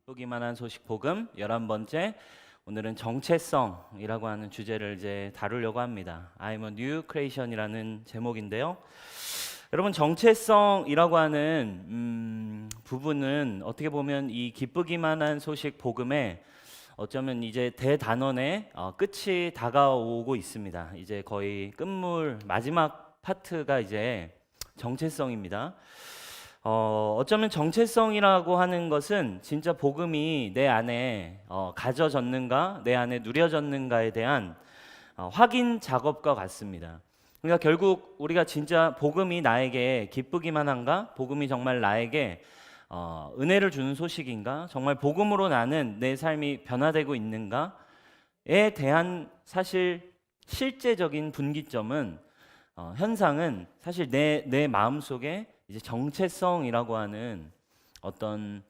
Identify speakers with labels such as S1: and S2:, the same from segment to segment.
S1: 기쁘기만한 소식 복음 11번째. 오늘은 정체성이라고 하는 주제를 이제 다루려고 합니다. I'm a new creation이라는 제목인데요. 여러분, 정체성이라고 하는 부분은 어떻게 보면 이 기쁘기만한 소식 복음에 어쩌면 이제 대단원의 끝이 다가오고 있습니다. 이제 거의 끝물 마지막 파트가 이제 정체성입니다. 어쩌면 정체성이라고 하는 것은 진짜 복음이 내 안에 가져졌는가, 내 안에 누려졌는가에 대한 확인 작업과 같습니다. 그러니까 결국 우리가 진짜 복음이 나에게 기쁘기만 한가? 복음이 정말 나에게 은혜를 주는 소식인가? 정말 복음으로 나는 내 삶이 변화되고 있는가에 대한 사실 실제적인 분기점은 현상은 사실 내 마음속에 이제 정체성이라고 하는 어떤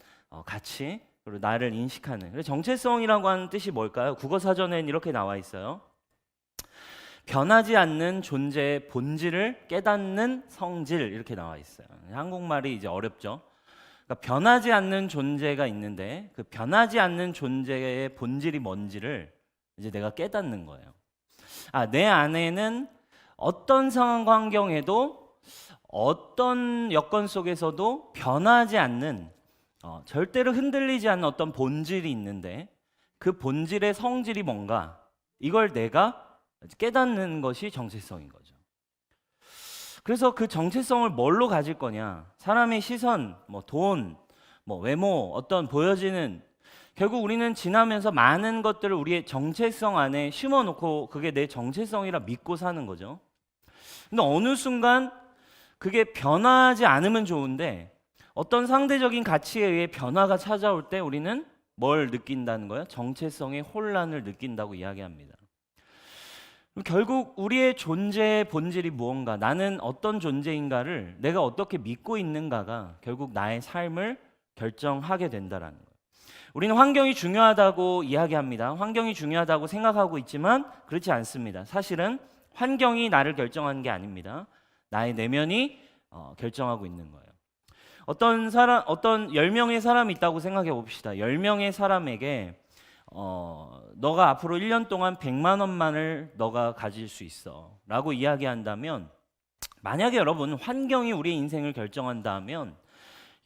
S1: 가치, 그리고 나를 인식하는. 그래서 정체성이라고 하는 뜻이 뭘까요? 국어사전엔 이렇게 나와 있어요. 변하지 않는 존재의 본질을 깨닫는 성질, 이렇게 나와 있어요. 한국말이 이제 어렵죠. 그러니까 변하지 않는 존재가 있는데 그 변하지 않는 존재의 본질이 뭔지를 이제 내가 깨닫는 거예요. 내 안에는 어떤 상황 환경에도 어떤 여건 속에서도 변하지 않는 절대로 흔들리지 않는 어떤 본질이 있는데 그 본질의 성질이 뭔가, 이걸 내가 깨닫는 것이 정체성인 거죠. 그래서 그 정체성을 뭘로 가질 거냐, 사람의 시선, 돈, 외모, 어떤 보여지는, 결국 우리는 지나면서 많은 것들을 우리의 정체성 안에 심어놓고 그게 내 정체성이라 믿고 사는 거죠. 근데 어느 순간 그게 변하지 않으면 좋은데 어떤 상대적인 가치에 의해 변화가 찾아올 때 우리는 뭘 느낀다는 거예요? 정체성의 혼란을 느낀다고 이야기합니다. 결국 우리의 존재의 본질이 무언가, 나는 어떤 존재인가를 내가 어떻게 믿고 있는가가 결국 나의 삶을 결정하게 된다는 거예요. 우리는 환경이 중요하다고 이야기합니다. 환경이 중요하다고 생각하고 있지만 그렇지 않습니다. 사실은 환경이 나를 결정하는 게 아닙니다. 나의 내면이 결정하고 있는 거예요. 어떤 10명의 사람이 있다고 생각해 봅시다. 10명의 사람에게 너가 앞으로 1년 동안 100만 원만을 너가 가질 수 있어 라고 이야기한다면, 만약에 여러분 환경이 우리의 인생을 결정한다면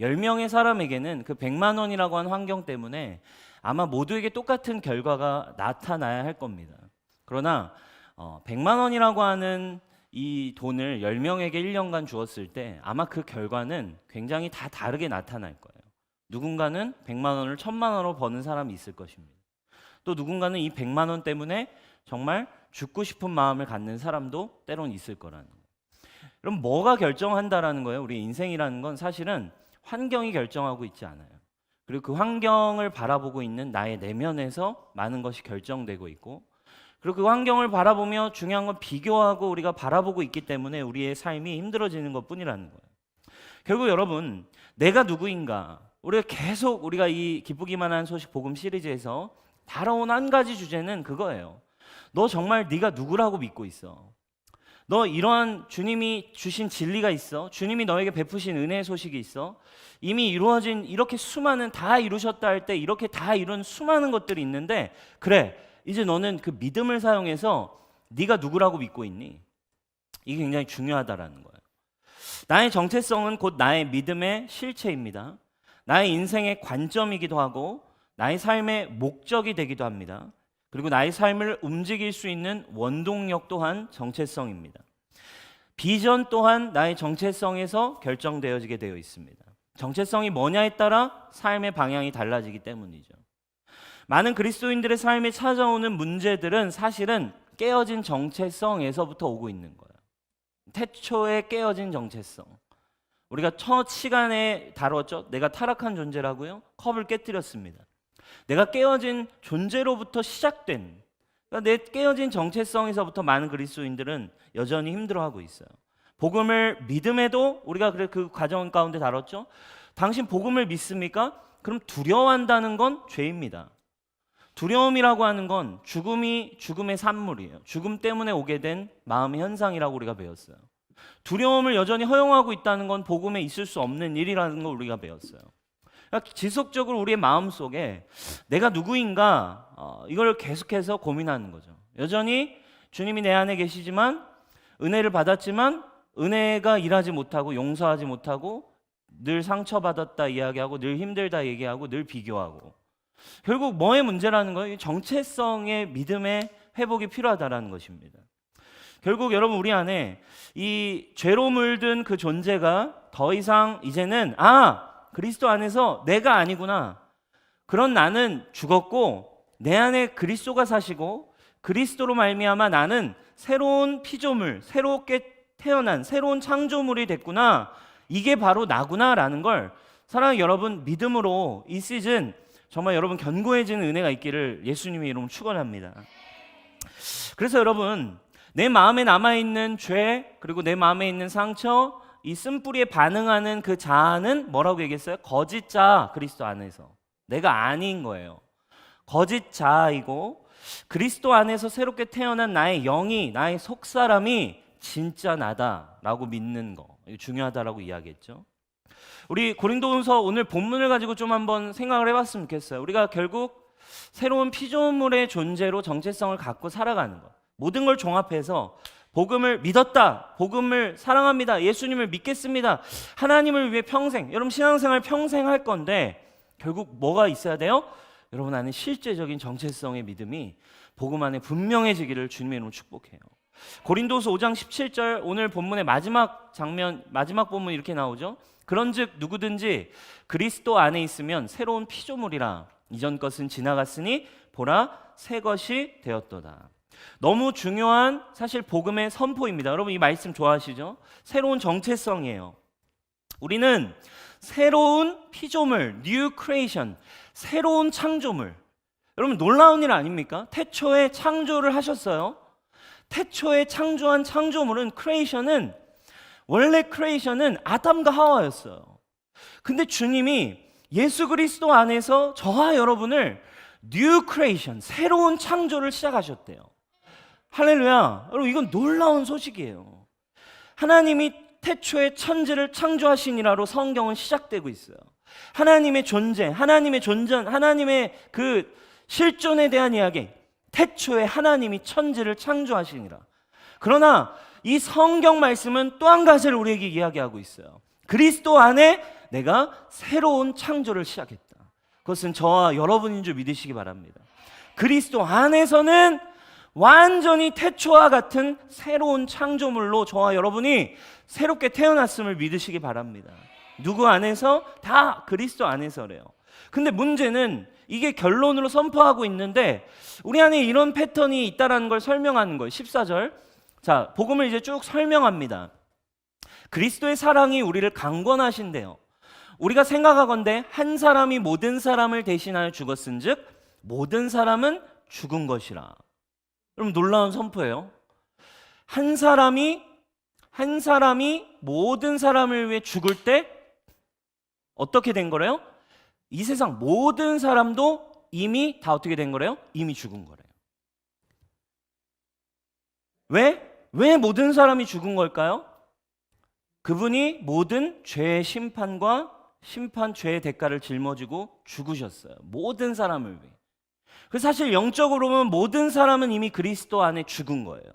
S1: 10명의 사람에게는 그 100만 원이라고 하는 환경 때문에 아마 모두에게 똑같은 결과가 나타나야 할 겁니다. 그러나 100만 원이라고 하는 이 돈을 10명에게 1년간 주었을 때 아마 그 결과는 굉장히 다 다르게 나타날 거예요. 누군가는 100만 원을 1000만 원으로 버는 사람이 있을 것입니다. 또 누군가는 이 100만 원 때문에 정말 죽고 싶은 마음을 갖는 사람도 때론 있을 거라는 거예요. 그럼 뭐가 결정한다라는 거예요? 우리 인생이라는 건 사실은 환경이 결정하고 있지 않아요. 그리고 그 환경을 바라보고 있는 나의 내면에서 많은 것이 결정되고 있고, 그리고 그 환경을 바라보며 중요한 건 비교하고 우리가 바라보고 있기 때문에 우리의 삶이 힘들어지는 것뿐이라는 거예요. 결국 여러분, 내가 누구인가, 우리가 이 기쁘기만한 소식 복음 시리즈에서 다뤄온 한 가지 주제는 그거예요. 너 정말 네가 누구라고 믿고 있어? 너 이러한 주님이 주신 진리가 있어? 주님이 너에게 베푸신 은혜의 소식이 있어? 이미 이루어진, 이렇게 수많은, 다 이루셨다 할 때 이렇게 다 이룬 수많은 것들이 있는데, 그래, 이제 너는 그 믿음을 사용해서 네가 누구라고 믿고 있니? 이게 굉장히 중요하다라는 거예요. 나의 정체성은 곧 나의 믿음의 실체입니다. 나의 인생의 관점이기도 하고 나의 삶의 목적이 되기도 합니다. 그리고 나의 삶을 움직일 수 있는 원동력 또한 정체성입니다. 비전 또한 나의 정체성에서 결정되어지게 되어 있습니다. 정체성이 뭐냐에 따라 삶의 방향이 달라지기 때문이죠. 많은 그리스도인들의 삶에 찾아오는 문제들은 사실은 깨어진 정체성에서부터 오고 있는 거예요. 태초에 깨어진 정체성. 우리가 첫 시간에 다뤘죠. 내가 타락한 존재라고요. 컵을 깨뜨렸습니다. 내가 깨어진 존재로부터 시작된, 그러니까 내 깨어진 정체성에서부터 많은 그리스도인들은 여전히 힘들어하고 있어요. 복음을 믿음에도 우리가 그 과정 가운데 다뤘죠. 당신 복음을 믿습니까? 그럼 두려워한다는 건 죄입니다. 두려움이라고 하는 건 죽음의 산물이에요. 죽음 때문에 오게 된 마음의 현상이라고 우리가 배웠어요. 두려움을 여전히 허용하고 있다는 건 복음에 있을 수 없는 일이라는 걸 우리가 배웠어요. 그러니까 지속적으로 우리의 마음속에 내가 누구인가 이걸 계속해서 고민하는 거죠. 여전히 주님이 내 안에 계시지만 은혜를 받았지만 은혜가 일하지 못하고 용서하지 못하고 늘 상처받았다 이야기하고 늘 힘들다 얘기하고 늘 비교하고 결국 뭐의 문제라는 거예요? 정체성의 믿음의 회복이 필요하다라는 것입니다. 결국 여러분 우리 안에 이 죄로 물든 그 존재가 더 이상 이제는 그리스도 안에서 내가 아니구나. 그런 나는 죽었고 내 안에 그리스도가 사시고 그리스도로 말미암아 나는 새로운 피조물, 새롭게 태어난 새로운 창조물이 됐구나. 이게 바로 나구나라는 걸 사랑하는 여러분 믿음으로 이 시즌 정말 여러분 견고해지는 은혜가 있기를 예수님의 이름으로 축원합니다. 그래서 여러분 내 마음에 남아있는 죄 그리고 내 마음에 있는 상처 이 쓴뿌리에 반응하는 그 자아는 뭐라고 얘기했어요? 거짓 자아 그리스도 안에서 내가 아닌 거예요. 거짓 자아이고 그리스도 안에서 새롭게 태어난 나의 영이 나의 속사람이 진짜 나다라고 믿는 거 이거 중요하다라고 이야기했죠. 우리 고린도후서 오늘 본문을 가지고 좀 한번 생각을 해봤으면 좋겠어요. 우리가 결국 새로운 피조물의 존재로 정체성을 갖고 살아가는 것 모든 걸 종합해서 복음을 믿었다, 복음을 사랑합니다, 예수님을 믿겠습니다, 하나님을 위해 평생 여러분 신앙생활 평생 할 건데 결국 뭐가 있어야 돼요? 여러분 안에 실제적인 정체성의 믿음이 복음 안에 분명해지기를 주님의 이름으로 축복해요. 고린도서 5장 17절 오늘 본문의 마지막 장면 마지막 본문 이렇게 나오죠. 그런즉 누구든지 그리스도 안에 있으면 새로운 피조물이라 이전 것은 지나갔으니 보라 새 것이 되었도다. 너무 중요한 사실 복음의 선포입니다. 여러분 이 말씀 좋아하시죠? 새로운 정체성이에요. 우리는 새로운 피조물, new creation, 새로운 창조물. 여러분 놀라운 일 아닙니까? 태초에 창조를 하셨어요. 태초에 창조한 창조물은 크리에이션은 원래 크리에이션은 아담과 하와였어요. 근데 주님이 예수 그리스도 안에서 저와 여러분을 뉴 크리에이션, 새로운 창조를 시작하셨대요. 할렐루야. 여러분 이건 놀라운 소식이에요. 하나님이 태초에 천지를 창조하시니라로 성경은 시작되고 있어요. 하나님의 존재, 하나님의 존전, 하나님의 그 실존에 대한 이야기. 태초에 하나님이 천지를 창조하시니라. 그러나 이 성경 말씀은 또 한 가지를 우리에게 이야기하고 있어요. 그리스도 안에 내가 새로운 창조를 시작했다. 그것은 저와 여러분인 줄 믿으시기 바랍니다. 그리스도 안에서는 완전히 태초와 같은 새로운 창조물로 저와 여러분이 새롭게 태어났음을 믿으시기 바랍니다. 누구 안에서? 다 그리스도 안에서래요. 근데 문제는 이게 결론으로 선포하고 있는데 우리 안에 이런 패턴이 있다는 걸 설명하는 거예요. 14절. 자, 복음을 이제 쭉 설명합니다. 그리스도의 사랑이 우리를 강권하신대요. 우리가 생각하건대 한 사람이 모든 사람을 대신하여 죽었은즉 모든 사람은 죽은 것이라. 여러분 놀라운 선포예요. 한 사람이 모든 사람을 위해 죽을 때 어떻게 된 거래요? 이 세상 모든 사람도 이미 다 어떻게 된 거래요? 이미 죽은 거래요. 왜 모든 사람이 죽은 걸까요? 그분이 모든 죄의 심판과 죄의 대가를 жил머지고 죽으셨어요. 모든 사람을 위해. 그래서 사실 영적으로 보면 모든 사람은 이미 그리스도 안에 죽은 거예요.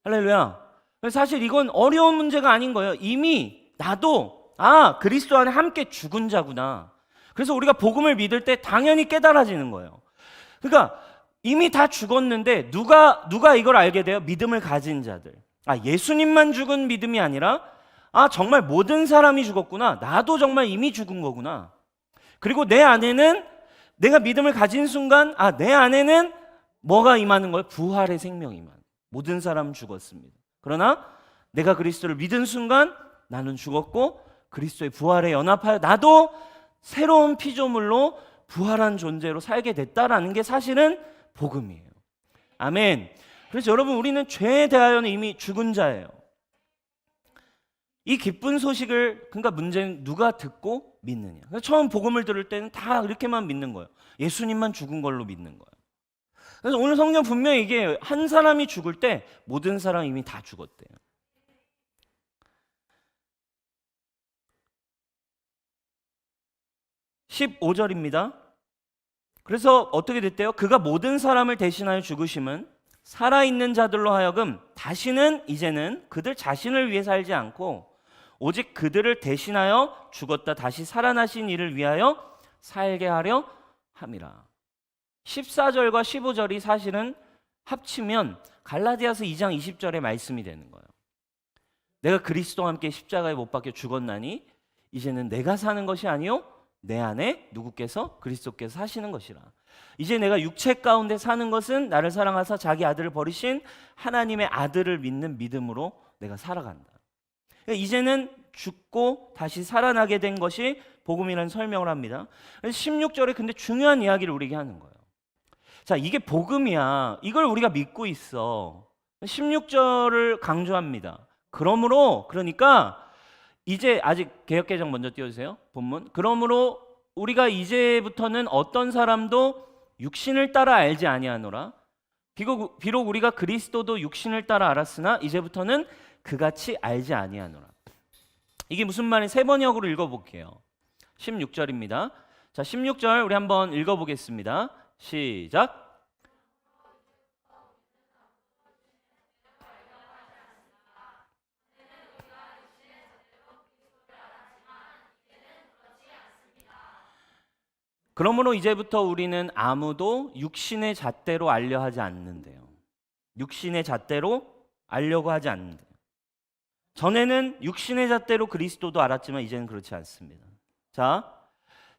S1: 할렐루야. 사실 이건 어려운 문제가 아닌 거예요. 이미 나도 그리스도 안에 함께 죽은 자구나. 그래서 우리가 복음을 믿을 때 당연히 깨달아지는 거예요. 그러니까 이미 다 죽었는데 누가 이걸 알게 돼요? 믿음을 가진 자들. 예수님만 죽은 믿음이 아니라 정말 모든 사람이 죽었구나. 나도 정말 이미 죽은 거구나. 그리고 내 안에는 내가 믿음을 가진 순간 내 안에는 뭐가 임하는 거예요? 부활의 생명이 임하는. 모든 사람 죽었습니다. 그러나 내가 그리스도를 믿은 순간 나는 죽었고 그리스도의 부활에 연합하여 나도 새로운 피조물로 부활한 존재로 살게 됐다라는 게 사실은 복음이에요. 아멘. 그래서 여러분 우리는 죄에 대하여는 이미 죽은 자예요. 이 기쁜 소식을 그러니까 문제는 누가 듣고 믿느냐. 그래서 처음 복음을 들을 때는 다 이렇게만 믿는 거예요. 예수님만 죽은 걸로 믿는 거예요. 그래서 오늘 성경 분명히 이게 한 사람이 죽을 때 모든 사람이 이미 다 죽었대요. 15절입니다. 그래서 어떻게 됐대요? 그가 모든 사람을 대신하여 죽으심은 살아있는 자들로 하여금 다시는 이제는 그들 자신을 위해 살지 않고 오직 그들을 대신하여 죽었다 다시 살아나신 이를 위하여 살게 하려 함이라. 14절과 15절이 사실은 합치면 갈라디아서 2장 20절의 말씀이 되는 거예요. 내가 그리스도와 함께 십자가에 못 박혀 죽었나니 이제는 내가 사는 것이 아니요 내 안에 누구께서 그리스도께서 사시는 것이라. 이제 내가 육체 가운데 사는 것은 나를 사랑하사 자기 아들을 버리신 하나님의 아들을 믿는 믿음으로 내가 살아간다. 그러니까 이제는 죽고 다시 살아나게 된 것이 복음이라는 설명을 합니다. 16절에 근데 중요한 이야기를 우리에게 하는 거예요. 자, 이게 복음이야. 이걸 우리가 믿고 있어. 16절을 강조합니다. 그러니까 이제 아직 개역개정 먼저 띄워주세요. 본문. 그러므로 우리가 이제부터는 어떤 사람도 육신을 따라 알지 아니하노라. 비록 우리가 그리스도도 육신을 따라 알았으나 이제부터는 그같이 알지 아니하노라. 이게 무슨 말인지 세 번역으로 읽어볼게요. 16절입니다. 자, 16절 우리 한번 읽어보겠습니다. 시작. 그러므로 이제부터 우리는 아무도 육신의 잣대로 알려 하지 않는데요. 육신의 잣대로 알려고 하지 않는데요. 전에는 육신의 잣대로 그리스도도 알았지만 이제는 그렇지 않습니다. 자,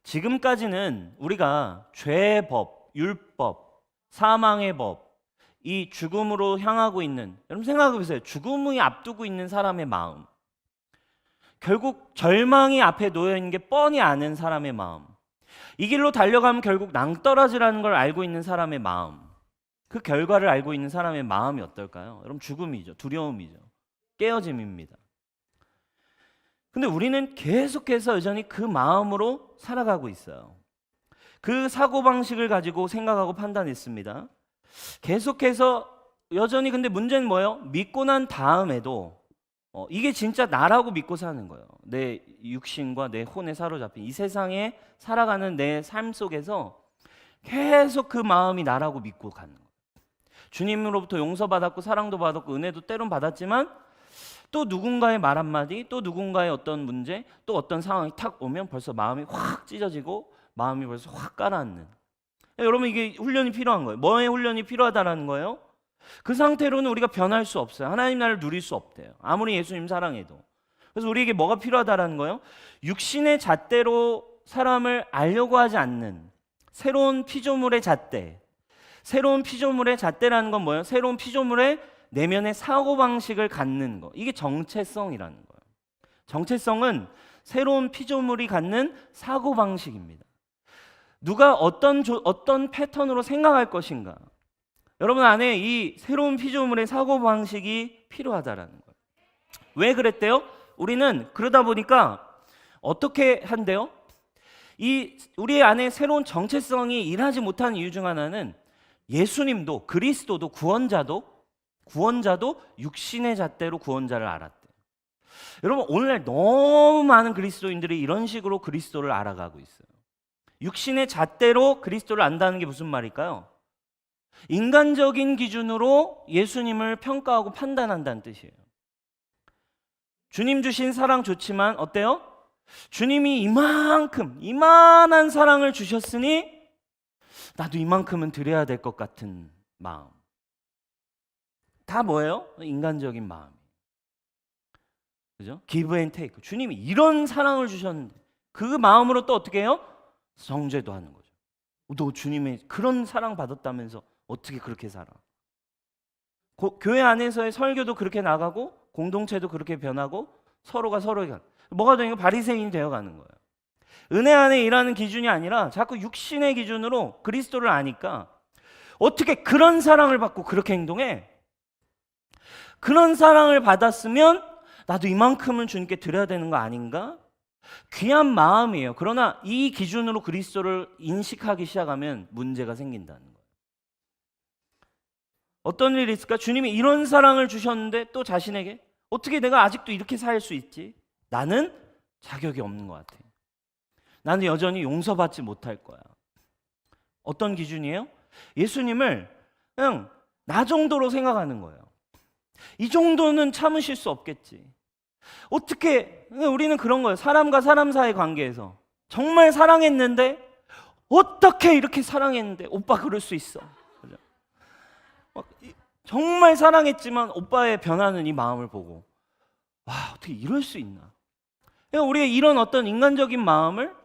S1: 지금까지는 우리가 죄의 법, 율법, 사망의 법, 이 죽음으로 향하고 있는, 여러분 생각해 보세요. 죽음이 앞두고 있는 사람의 마음, 결국 절망이 앞에 놓여 있는 게 뻔히 아는 사람의 마음, 이 길로 달려가면 결국 낭떠러지라는 걸 알고 있는 사람의 마음, 그 결과를 알고 있는 사람의 마음이 어떨까요? 여러분 죽음이죠. 두려움이죠. 깨어짐입니다. 근데 우리는 계속해서 여전히 그 마음으로 살아가고 있어요. 그 사고방식을 가지고 생각하고 판단했습니다. 계속해서 여전히 근데 문제는 뭐예요? 믿고 난 다음에도 이게 진짜 나라고 믿고 사는 거예요. 내 육신과 내 혼에 사로잡힌 이 세상에 살아가는 내 삶 속에서 계속 그 마음이 나라고 믿고 가는 거예요. 주님으로부터 용서받았고 사랑도 받았고 은혜도 때론 받았지만 또 누군가의 말 한마디, 또 누군가의 어떤 문제, 또 어떤 상황이 탁 오면 벌써 마음이 확 찢어지고 마음이 벌써 확 가라앉는. 여러분 이게 훈련이 필요한 거예요. 뭐의 훈련이 필요하다라는 거예요? 그 상태로는 우리가 변할 수 없어요. 하나님 나라를 누릴 수 없대요. 아무리 예수님 사랑해도. 그래서 우리에게 뭐가 필요하다라는 거예요? 육신의 잣대로 사람을 알려고 하지 않는 새로운 피조물의 잣대. 새로운 피조물의 잣대라는 건 뭐예요? 새로운 피조물의 내면의 사고방식을 갖는 거. 이게 정체성이라는 거예요. 정체성은 새로운 피조물이 갖는 사고방식입니다. 누가 어떤 패턴으로 생각할 것인가. 여러분 안에 이 새로운 피조물의 사고방식이 필요하다라는 거예요. 왜 그랬대요? 우리는 그러다 보니까 어떻게 한대요? 우리 안에 새로운 정체성이 일하지 못하는 이유 중 하나는 예수님도 그리스도도 구원자도 육신의 잣대로 구원자를 알았대요. 여러분 오늘날 너무 많은 그리스도인들이 이런 식으로 그리스도를 알아가고 있어요. 육신의 잣대로 그리스도를 안다는 게 무슨 말일까요? 인간적인 기준으로 예수님을 평가하고 판단한다는 뜻이에요. 주님 주신 사랑 좋지만 어때요? 주님이 이만한 사랑을 주셨으니 나도 이만큼은 드려야 될 것 같은 마음. 다 뭐예요? 인간적인 마음. 그죠? give and take. 주님이 이런 사랑을 주셨는데 그 마음으로 또 어떻게 해요? 정죄도 하는 거죠. 너 주님의 그런 사랑 받았다면서 어떻게 그렇게 살아? 교회 안에서의 설교도 그렇게 나가고 공동체도 그렇게 변하고 서로가 서로에게 뭐가 되는 거 바리새인이 되어가는 거예요. 은혜 안에 일하는 기준이 아니라 자꾸 육신의 기준으로 그리스도를 아니까 어떻게 그런 사랑을 받고 그렇게 행동해? 그런 사랑을 받았으면 나도 이만큼은 주님께 드려야 되는 거 아닌가? 귀한 마음이에요. 그러나 이 기준으로 그리스도를 인식하기 시작하면 문제가 생긴다는 거예요. 어떤 일이 있을까? 주님이 이런 사랑을 주셨는데 또 자신에게 어떻게 내가 아직도 이렇게 살 수 있지? 나는 자격이 없는 것 같아요. 나는 여전히 용서받지 못할 거야. 어떤 기준이에요? 예수님을 그냥 나 정도로 생각하는 거예요. 이 정도는 참으실 수 없겠지. 어떻게, 우리는 그런 거예요. 사람과 사람 사이의 관계에서 정말 사랑했는데 어떻게 이렇게 사랑했는데 오빠 그럴 수 있어. 정말 사랑했지만 오빠의 변하는 이 마음을 보고 와, 어떻게 이럴 수 있나. 그러니까 우리가 이런 어떤 인간적인 마음을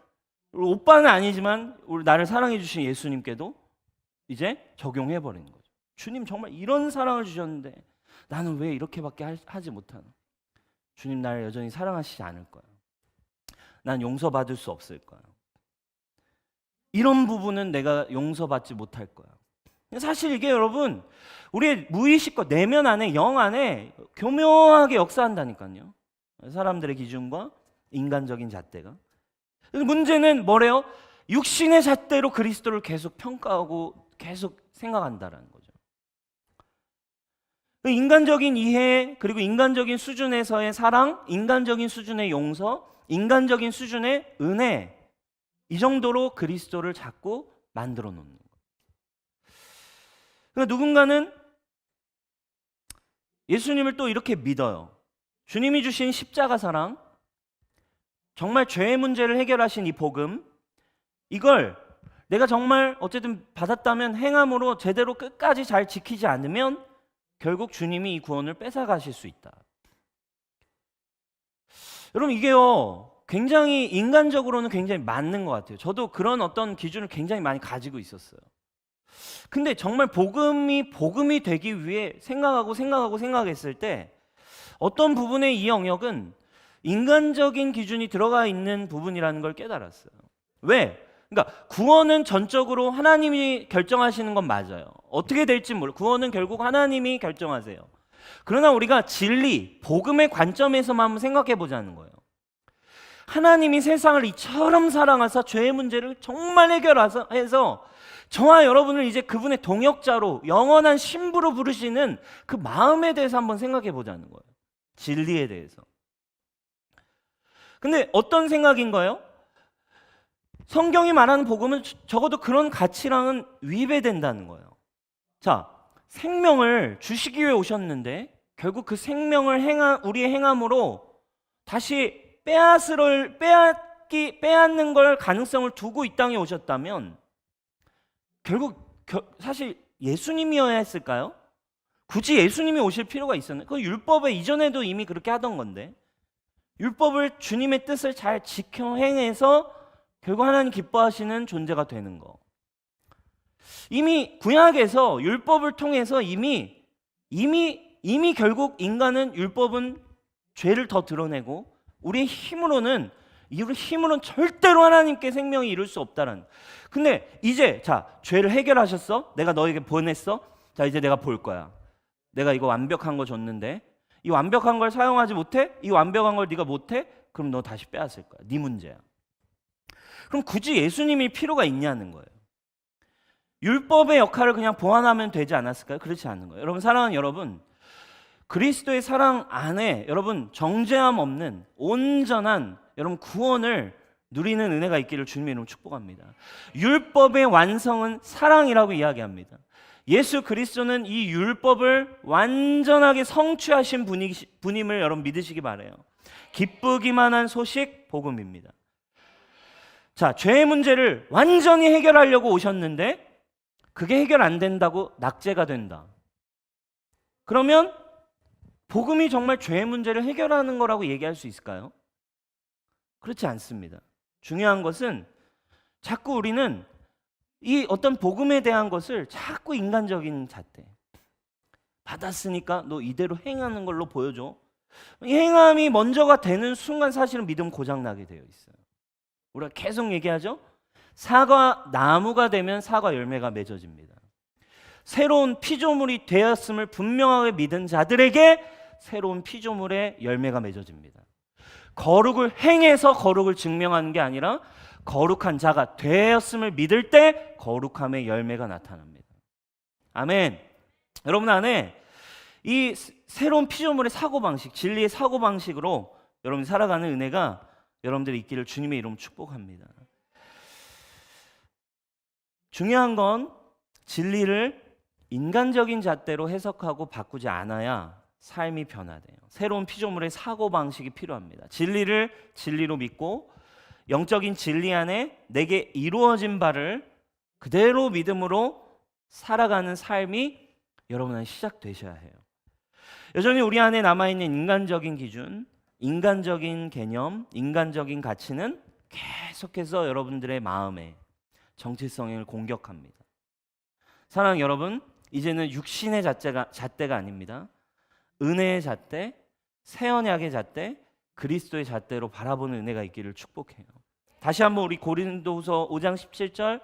S1: 우리 오빠는 아니지만 우리 나를 사랑해 주신 예수님께도 이제 적용해 버리는 거죠. 주님 정말 이런 사랑을 주셨는데 나는 왜 이렇게밖에 하지 못하나. 주님 나를 여전히 사랑하시지 않을 거야. 난 용서받을 수 없을 거야. 이런 부분은 내가 용서받지 못할 거야. 사실 이게 여러분 우리의 무의식과 내면 안에, 영 안에 교묘하게 역사한다니까요. 사람들의 기준과 인간적인 잣대가. 문제는 뭐래요? 육신의 잣대로 그리스도를 계속 평가하고 계속 생각한다라는 거죠. 인간적인 이해, 그리고 인간적인 수준에서의 사랑, 인간적인 수준의 용서, 인간적인 수준의 은혜, 이 정도로 그리스도를 자꾸 만들어 놓는 거예요. 그러니까 누군가는 예수님을 또 이렇게 믿어요. 주님이 주신 십자가 사랑, 정말 죄의 문제를 해결하신 이 복음, 이걸 내가 정말 어쨌든 받았다면 행함으로 제대로 끝까지 잘 지키지 않으면 결국 주님이 이 구원을 뺏어가실 수 있다. 여러분 이게요 굉장히 인간적으로는 굉장히 맞는 것 같아요. 저도 그런 어떤 기준을 굉장히 많이 가지고 있었어요. 근데 정말 복음이 되기 위해 생각했을 때 어떤 부분의 이 영역은 인간적인 기준이 들어가 있는 부분이라는 걸 깨달았어요. 왜? 그러니까 구원은 전적으로 하나님이 결정하시는 건 맞아요. 어떻게 될지 몰라요. 구원은 결국 하나님이 결정하세요. 그러나 우리가 진리, 복음의 관점에서만 한번 생각해 보자는 거예요. 하나님이 세상을 이처럼 사랑하사 죄의 문제를 정말 해결해서 저와 여러분을 이제 그분의 동역자로 영원한 신부로 부르시는 그 마음에 대해서 한번 생각해 보자는 거예요. 진리에 대해서. 근데 어떤 생각인 거예요? 성경이 말하는 복음은 적어도 그런 가치랑은 위배된다는 거예요. 자, 생명을 주시기 위해 오셨는데 결국 그 생명을 우리의 행함으로 다시 빼앗는 걸 가능성을 두고 이 땅에 오셨다면 결국 사실 예수님이어야 했을까요? 굳이 예수님이 오실 필요가 있었나요? 그 율법에 이전에도 이미 그렇게 하던 건데 율법을 주님의 뜻을 잘 지켜 행해서 결국 하나님 기뻐하시는 존재가 되는 거. 이미 구약에서 율법을 통해서 이미 결국 인간은 율법은 죄를 더 드러내고 우리의 힘으로는 절대로 하나님께 생명이 이룰 수 없다는. 근데 이제 자 죄를 해결하셨어? 내가 너에게 보냈어? 자 이제 내가 볼 거야. 내가 이거 완벽한 거 줬는데 이 완벽한 걸 사용하지 못해? 이 완벽한 걸 네가 못해? 그럼 너 다시 빼앗을 거야. 네 문제야. 그럼 굳이 예수님이 필요가 있냐는 거예요. 율법의 역할을 그냥 보완하면 되지 않았을까요? 그렇지 않은 거예요. 여러분 사랑하는 여러분, 그리스도의 사랑 안에 여러분 정죄함 없는 온전한 여러분 구원을 누리는 은혜가 있기를 주님의 이름으로 축복합니다. 율법의 완성은 사랑이라고 이야기합니다. 예수 그리스도는 이 율법을 완전하게 성취하신 분임을 여러분 믿으시기 바라요. 기쁘기만 한 소식 복음입니다. 자, 죄의 문제를 완전히 해결하려고 오셨는데 그게 해결 안 된다고 낙제가 된다. 그러면 복음이 정말 죄의 문제를 해결하는 거라고 얘기할 수 있을까요? 그렇지 않습니다. 중요한 것은 자꾸 우리는 이 어떤 복음에 대한 것을 자꾸 인간적인 잣대. 받았으니까 너 이대로 행하는 걸로 보여줘. 이 행함이 먼저가 되는 순간 사실은 믿음 고장나게 되어 있어요. 우리가 계속 얘기하죠. 사과 나무가 되면 사과 열매가 맺어집니다. 새로운 피조물이 되었음을 분명하게 믿은 자들에게 새로운 피조물의 열매가 맺어집니다. 거룩을 행해서 거룩을 증명하는 게 아니라 거룩한 자가 되었음을 믿을 때 거룩함의 열매가 나타납니다. 아멘. 여러분 안에 이 새로운 피조물의 사고방식, 진리의 사고방식으로 여러분이 살아가는 은혜가 여러분들이 있기를 주님의 이름으로 축복합니다. 중요한 건 진리를 인간적인 잣대로 해석하고 바꾸지 않아야 삶이 변화돼요. 새로운 피조물의 사고방식이 필요합니다. 진리를 진리로 믿고 영적인 진리 안에 내게 이루어진 바를 그대로 믿음으로 살아가는 삶이 여러분 안에 시작되셔야 해요. 여전히 우리 안에 남아있는 인간적인 기준, 인간적인 개념, 인간적인 가치는 계속해서 여러분들의 마음에 정체성을 공격합니다. 사랑하는 여러분, 이제는 육신의 잣대가 아닙니다. 은혜의 잣대, 새 언약의 잣대, 그리스도의 잣대로 바라보는 은혜가 있기를 축복해요. 다시 한번 우리 고린도후서 5장 17절,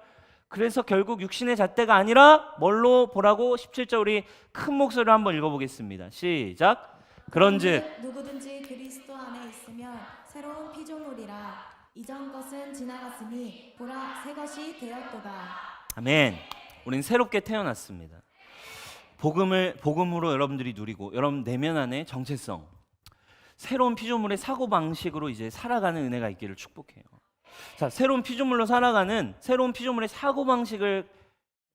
S1: 그래서 결국 육신의 잣대가 아니라 뭘로 보라고? 17절 우리 큰 목소리로 한번 읽어보겠습니다. 시작. 그런즉
S2: 누구든지 그리스도 안에 있으면 새로운 피조물이라 이전 것은 지나갔으니 보라 새 것이 되었도다.
S1: 아멘. 우린 새롭게 태어났습니다. 복음으로 여러분들이 누리고 여러분 내면 안에 정체성, 새로운 피조물의 사고방식으로 이제 살아가는 은혜가 있기를 축복해요. 자, 새로운 피조물로 살아가는 새로운 피조물의 사고방식을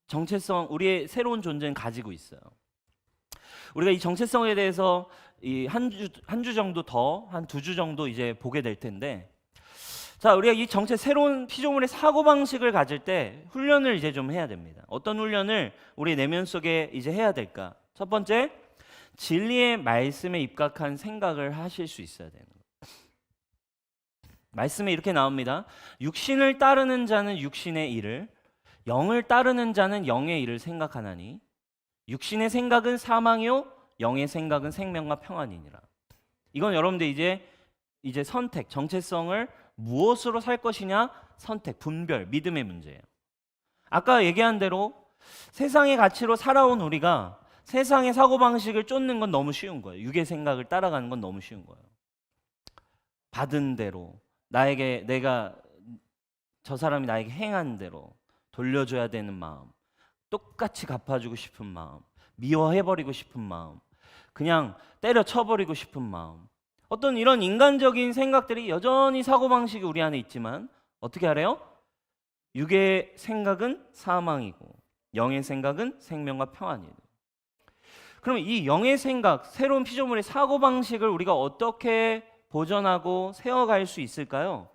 S1: 정체성, 우리의 새로운 존재는 가지고 있어요. 우리가 이 정체성에 대해서 한 주 정도 더, 한 2주 정도 이제 보게 될 텐데, 자, 우리가 이 새로운 피조물의 사고방식을 가질 때 훈련을 이제 좀 해야 됩니다. 어떤 훈련을 우리 내면 속에 이제 해야 될까? 첫 번째, 진리의 말씀에 입각한 생각을 하실 수 있어야 되는 거예요. 말씀에 이렇게 나옵니다. 육신을 따르는 자는 육신의 일을, 영을 따르는 자는 영의 일을 생각하나니 육신의 생각은 사망이요 영의 생각은 생명과 평안이니라. 이건 여러분들 이제 선택, 정체성을 무엇으로 살 것이냐, 선택, 분별, 믿음의 문제예요. 아까 얘기한 대로 세상의 가치로 살아온 우리가 세상의 사고방식을 쫓는 건 너무 쉬운 거예요. 육의 생각을 따라가는 건 너무 쉬운 거예요. 받은 대로 저 사람이 나에게 행한 대로 돌려줘야 되는 마음, 똑같이 갚아주고 싶은 마음, 미워해버리고 싶은 마음, 그냥 때려쳐버리고 싶은 마음, 어떤 이런 인간적인 생각들이 여전히 사고방식이 우리 안에 있지만 어떻게 하래요? 육의 생각은 사망이고 영의 생각은 생명과 평안이에요. 그러면 이 영의 생각, 새로운 피조물의 사고방식을 우리가 어떻게 보존하고 세워갈 수 있을까요?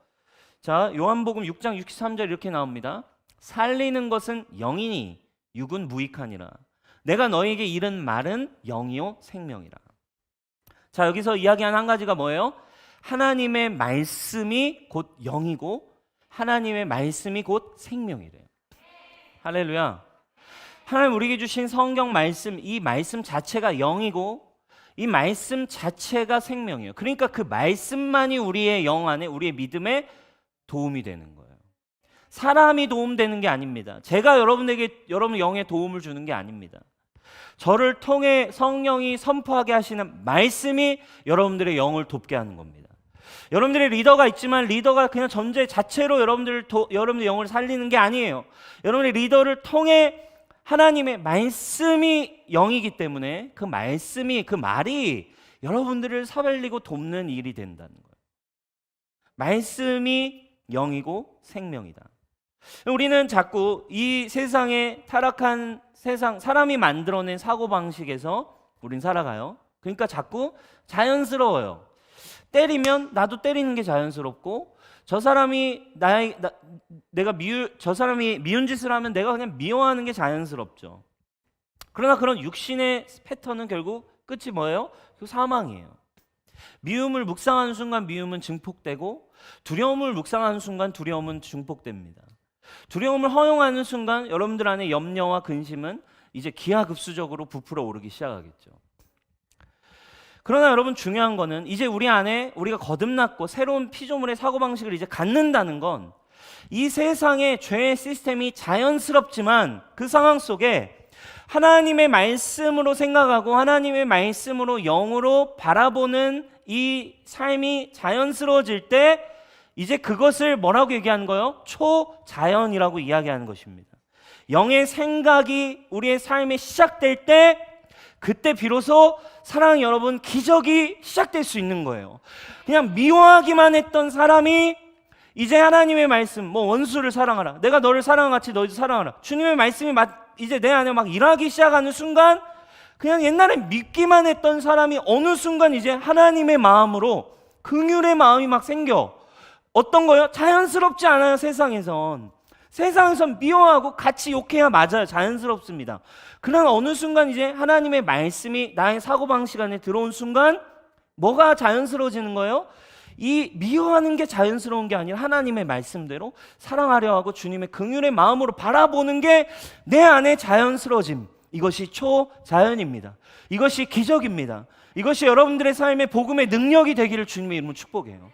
S1: 자, 요한복음 6장 63절 이렇게 나옵니다. 살리는 것은 영이니 육은 무익하니라. 내가 너에게 이른 말은 영이요 생명이라. 자, 여기서 이야기한 한 가지가 뭐예요? 하나님의 말씀이 곧 영이고 하나님의 말씀이 곧 생명이래요. 할렐루야. 하나님 우리에게 주신 성경 말씀, 이 말씀 자체가 영이고 이 말씀 자체가 생명이에요. 그러니까 그 말씀만이 우리의 영 안에, 우리의 믿음에 도움이 되는 거예요. 사람이 도움되는 게 아닙니다. 제가 여러분에게 여러분 영에 도움을 주는 게 아닙니다. 저를 통해 성령이 선포하게 하시는 말씀이 여러분들의 영을 돕게 하는 겁니다. 여러분들의 리더가 있지만 리더가 그냥 존재 자체로 여러분들의 영을 살리는 게 아니에요. 여러분의 리더를 통해 하나님의 말씀이 영이기 때문에 그 말씀이, 그 말이 여러분들을 살리고 돕는 일이 된다는 거예요. 말씀이 영이고 생명이다. 우리는 자꾸 이 세상에 타락한 세상, 사람이 만들어낸 사고방식에서 우린 살아가요. 그러니까 자꾸 자연스러워요. 때리면 나도 때리는 게 자연스럽고, 저 사람이 저 사람이 미운 짓을 하면 내가 그냥 미워하는 게 자연스럽죠. 그러나 그런 육신의 패턴은 결국 끝이 뭐예요? 사망이에요. 미움을 묵상하는 순간 미움은 증폭되고, 두려움을 묵상하는 순간 두려움은 증폭됩니다. 두려움을 허용하는 순간 여러분들 안에 염려와 근심은 이제 기하급수적으로 부풀어 오르기 시작하겠죠. 그러나 여러분 중요한 거는 이제 우리 안에 우리가 거듭났고 새로운 피조물의 사고방식을 이제 갖는다는 건 이 세상의 죄의 시스템이 자연스럽지만 그 상황 속에 하나님의 말씀으로 생각하고 하나님의 말씀으로 영으로 바라보는 이 삶이 자연스러워질 때 이제 그것을 뭐라고 얘기하는 거예요? 초자연이라고 이야기하는 것입니다. 영의 생각이 우리의 삶에 시작될 때 그때 비로소 사랑하는 여러분 기적이 시작될 수 있는 거예요. 그냥 미워하기만 했던 사람이 이제 하나님의 말씀, 뭐 원수를 사랑하라, 내가 너를 사랑한 같이 너희도 사랑하라, 주님의 말씀이 이제 내 안에 막 일하기 시작하는 순간, 그냥 옛날에 믿기만 했던 사람이 어느 순간 이제 하나님의 마음으로 긍휼의 마음이 막 생겨. 어떤 거요? 자연스럽지 않아요. 세상에선 미워하고 같이 욕해야 맞아요. 자연스럽습니다. 그러나 어느 순간 이제 하나님의 말씀이 나의 사고방식 안에 들어온 순간 뭐가 자연스러워지는 거예요? 이 미워하는 게 자연스러운 게 아니라 하나님의 말씀대로 사랑하려 하고 주님의 긍휼의 마음으로 바라보는 게 내 안에 자연스러워짐. 이것이 초자연입니다. 이것이 기적입니다. 이것이 여러분들의 삶의 복음의 능력이 되기를 주님의 이름으로 축복해요.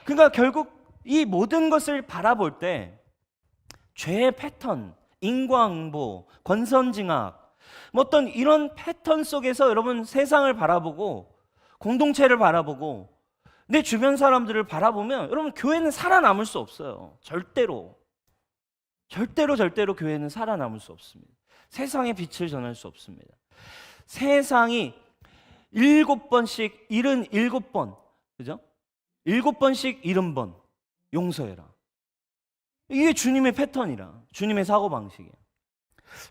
S1: 그러니까 결국 이 모든 것을 바라볼 때 죄의 패턴, 인과응보, 권선징악, 뭐 어떤 이런 패턴 속에서 여러분 세상을 바라보고 공동체를 바라보고 내 주변 사람들을 바라보면 여러분 교회는 살아남을 수 없어요. 절대로 교회는 살아남을 수 없습니다. 세상의 빛을 전할 수 없습니다. 세상이 7번씩 77번, 그죠? 7번씩 70번 용서해라. 이게 주님의 패턴이라, 주님의 사고방식이에요.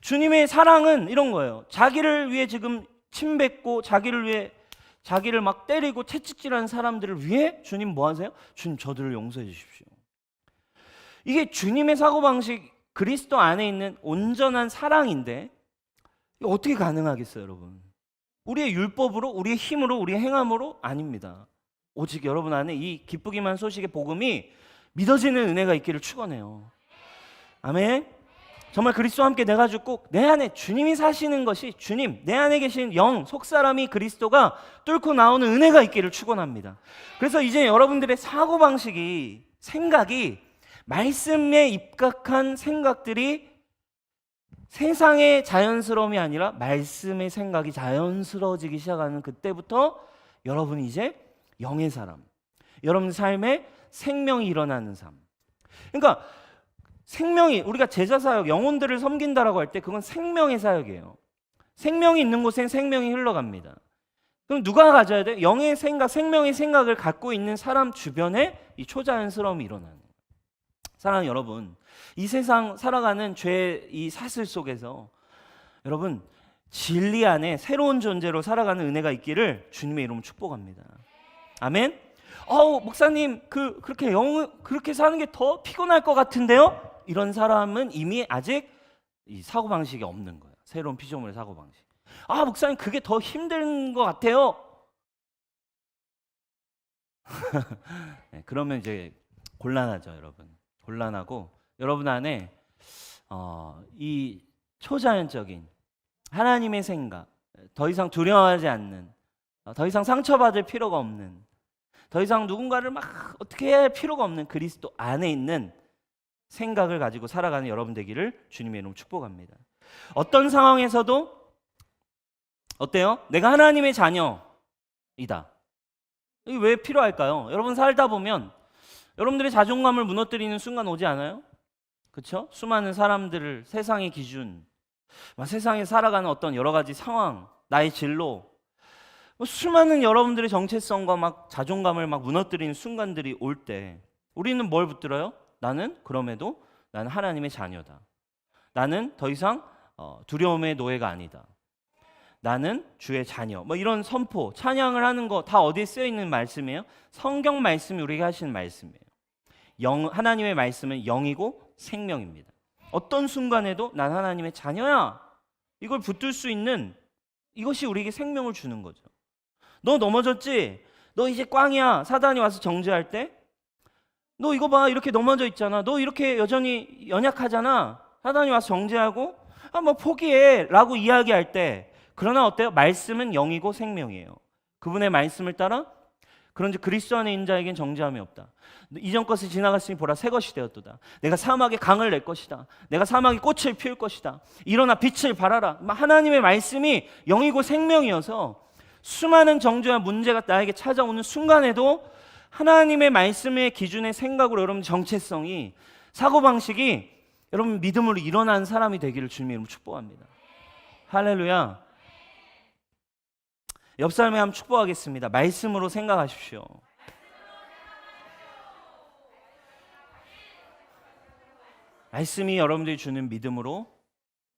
S1: 주님의 사랑은 이런 거예요. 자기를 위해 지금 침뱉고 자기를 막 때리고 채찍질하는 사람들을 위해 주님 뭐 하세요? 주님 저들을 용서해 주십시오. 이게 주님의 사고방식, 그리스도 안에 있는 온전한 사랑인데 이게 어떻게 가능하겠어요, 여러분? 우리의 율법으로, 우리의 힘으로, 우리의 행함으로 아닙니다. 오직 여러분 안에 이 기쁘기만 소식의 복음이 믿어지는 은혜가 있기를 축원해요. 아멘. 정말 그리스도와 함께 돼가지고 꼭 내 안에 주님이 사시는 것이, 주님 내 안에 계신 영 속사람이 그리스도가 뚫고 나오는 은혜가 있기를 축원합니다. 그래서 이제 여러분들의 사고방식이, 생각이, 말씀에 입각한 생각들이 세상의 자연스러움이 아니라 말씀의 생각이 자연스러워지기 시작하는 그때부터 여러분이 이제 영의 사람, 여러분 삶에 생명이 일어나는 삶. 그러니까 생명이, 우리가 제자 사역, 영혼들을 섬긴다라고 할 때 그건 생명의 사역이에요. 생명이 있는 곳엔 생명이 흘러갑니다. 그럼 누가 가져야 돼? 영의 생각, 생명의 생각을 갖고 있는 사람 주변에 이 초자연스러움이 일어나는 거예요. 사랑하는 여러분, 이 세상 살아가는 죄의 이 사슬 속에서 여러분 진리 안에 새로운 존재로 살아가는 은혜가 있기를 주님의 이름으로 축복합니다. 아멘. 목사님 그렇게 사는 게 더 피곤할 것 같은데요? 이런 사람은 이미 아직 이 사고방식이 없는 거예요. 새로운 피조물의 사고방식. 목사님 그게 더 힘든 것 같아요. 네, 그러면 이제 곤란하죠, 여러분. 곤란하고 여러분 안에 이 초자연적인 하나님의 생각, 더 이상 두려워하지 않는, 더 이상 상처받을 필요가 없는, 더 이상 누군가를 막 어떻게 해야 할 필요가 없는 그리스도 안에 있는 생각을 가지고 살아가는 여러분 되기를 주님의 이름으로 축복합니다. 어떤 상황에서도 어때요? 내가 하나님의 자녀이다. 이게 왜 필요할까요? 여러분 살다 보면 여러분들의 자존감을 무너뜨리는 순간 오지 않아요? 그렇죠? 수많은 사람들을, 세상의 기준, 세상에 살아가는 어떤 여러 가지 상황, 나의 진로, 수많은 여러분들의 정체성과 막 자존감을 막 무너뜨리는 순간들이 올 때 우리는 뭘 붙들어요? 나는 하나님의 자녀다. 나는 더 이상 두려움의 노예가 아니다. 나는 주의 자녀. 이런 선포, 찬양을 하는 거 다 어디에 쓰여 있는 말씀이에요? 성경 말씀이 우리에게 하시는 말씀이에요. 하나님의 말씀은 영이고 생명입니다. 어떤 순간에도 난 하나님의 자녀야, 이걸 붙들 수 있는, 이것이 우리에게 생명을 주는 거죠. 너 넘어졌지? 너 이제 꽝이야. 사단이 와서 정죄할 때 너 이거 봐, 이렇게 넘어져 있잖아. 너 이렇게 여전히 연약하잖아. 사단이 와서 정죄하고 포기해 라고 이야기할 때, 그러나 어때요? 말씀은 영이고 생명이에요. 그분의 말씀을 따라 그런즉 그리스도 안에 있는 자에겐 정죄함이 없다. 이전 것이 지나갔으니 보라 새 것이 되었도다. 내가 사막에 강을 낼 것이다. 내가 사막에 꽃을 피울 것이다. 일어나 빛을 발하라. 하나님의 말씀이 영이고 생명이어서 수많은 정죄와 문제가 나에게 찾아오는 순간에도 하나님의 말씀의 기준의 생각으로 여러분 정체성이, 사고방식이 여러분 믿음으로 일어난 사람이 되기를 주님의 이름으로 축복합니다. 할렐루야. 옆 사람에 한번 축복하겠습니다. 말씀으로 생각하십시오. 말씀이 여러분들이 주는 믿음으로